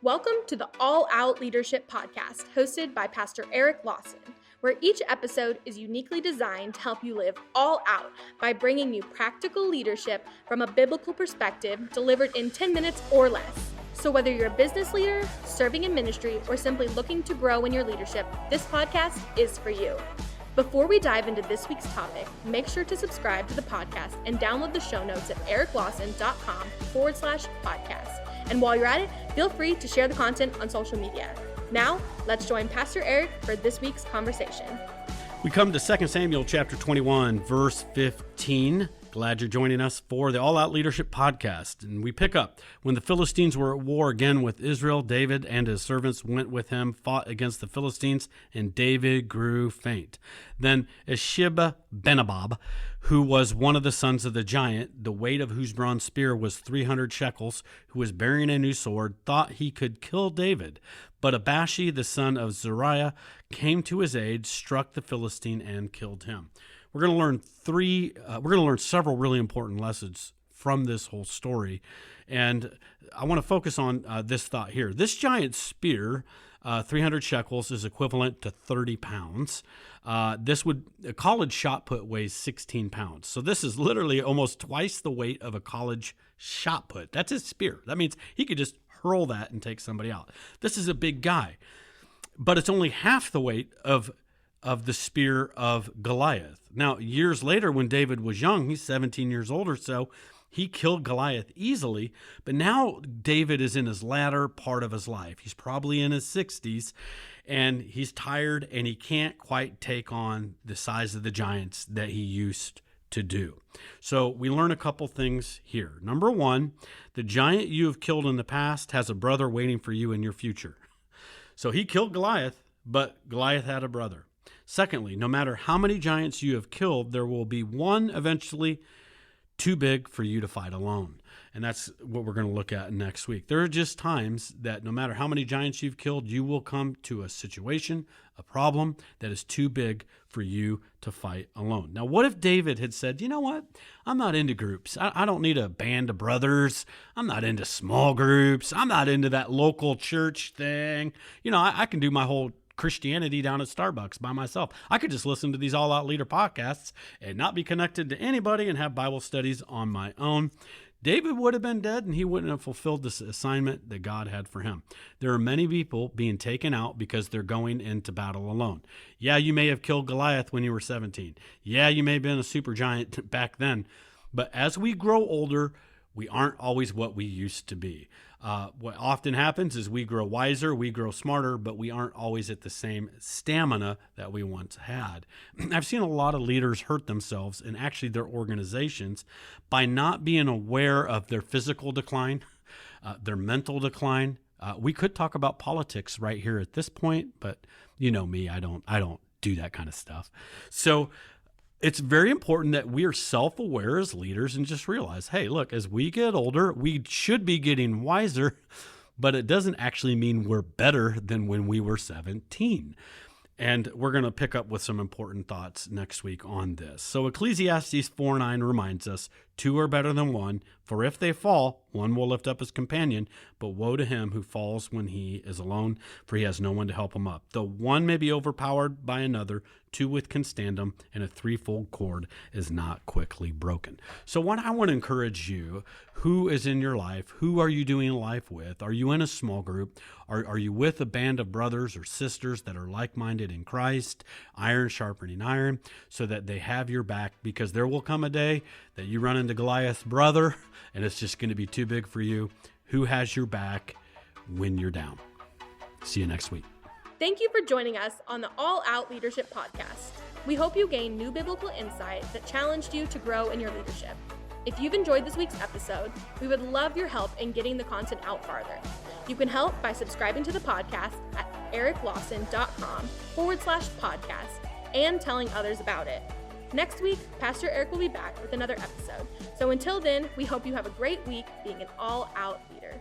Welcome to the All Out Leadership Podcast, hosted by Pastor Eric Lawson, where each episode is uniquely designed to help you live all out by bringing you practical leadership from a biblical perspective delivered in 10 minutes or less. So whether you're a business leader, serving in ministry, or simply looking to grow in your leadership, this podcast is for you. Before we dive into this week's topic, make sure to subscribe to the podcast and download the show notes at ericlawson.com/podcast. And while you're at it, feel free to share the content on social media. Now, let's join Pastor Eric for this week's conversation. We come to 2 Samuel chapter 21, verse 15. Glad you're joining us for the All Out Leadership Podcast. And we pick up, when the Philistines were at war again with Israel, David and his servants went with him, fought against the Philistines, and David grew faint. Then Ishbi-Benob, who was one of the sons of the giant, the weight of whose bronze spear was 300 shekels, who was bearing a new sword, thought he could kill David. But Abashi, the son of Zeruiah, came to his aid, struck the Philistine, and killed him. We're going to learn several really important lessons from this whole story. And I want to focus on this thought here. This giant spear, 300 shekels, is equivalent to 30 pounds. A college shot put weighs 16 pounds. So this is literally almost twice the weight of a college shot put. That's his spear. That means he could just hurl that and take somebody out. This is a big guy. But it's only half the weight of the spear of Goliath. Now, years later, when David was young, he's 17 years old or so, he killed Goliath easily. But now David is in his latter part of his life. He's probably in his 60s, and he's tired, and he can't quite take on the size of the giants that he used to do. So we learn a couple things here. Number one, the giant you have killed in the past has a brother waiting for you in your future. So he killed Goliath, but Goliath had a brother. Secondly, no matter how many giants you have killed, there will be one eventually too big for you to fight alone. And that's what we're going to look at next week. There are just times that no matter how many giants you've killed, you will come to a situation, a problem that is too big for you to fight alone. Now, what if David had said, you know what? I'm not into groups. I don't need a band of brothers. I'm not into small groups. I'm not into that local church thing. I can do my whole Christianity down at Starbucks by myself. I could just listen to these All Out Leader podcasts and not be connected to anybody and have Bible studies on my own. David would have been dead, and he wouldn't have fulfilled this assignment that God had for him. There are many people being taken out because they're going into battle alone. Yeah, you may have killed Goliath when you were 17. Yeah, you may have been a super giant back then. But as we grow older, we aren't always what we used to be. What often happens is we grow wiser, we grow smarter, but we aren't always at the same stamina that we once had. I've seen a lot of leaders hurt themselves and actually their organizations by not being aware of their physical decline, their mental decline. We could talk about politics right here at this point, but you know me, I don't do that kind of stuff. So it's very important that we are self-aware as leaders and just realize, hey, look, as we get older, we should be getting wiser, but it doesn't actually mean we're better than when we were 17. And we're going to pick up with some important thoughts next week on this. So Ecclesiastes 4:9 reminds us, 2 are better than 1, for if they fall, one will lift up his companion, but woe to him who falls when he is alone, for he has no one to help him up. Though one may be overpowered by another, two can stand him, and a threefold cord is not quickly broken. So what I want to encourage you, who is in your life? Who are you doing life with? Are you in a small group? Are you with a band of brothers or sisters that are like-minded in Christ, iron sharpening iron, so that they have your back? Because there will come a day that you run into Goliath's brother, and it's just going to be too big for you. Who has your back when you're down? See you next week. Thank you for joining us on the All Out Leadership Podcast. We hope you gained new biblical insight that challenged you to grow in your leadership. If you've enjoyed this week's episode, we would love your help in getting the content out farther. You can help by subscribing to the podcast at ericlawson.com/podcast and telling others about it. Next week, Pastor Eric will be back with another episode. So until then, we hope you have a great week being an all-out leader.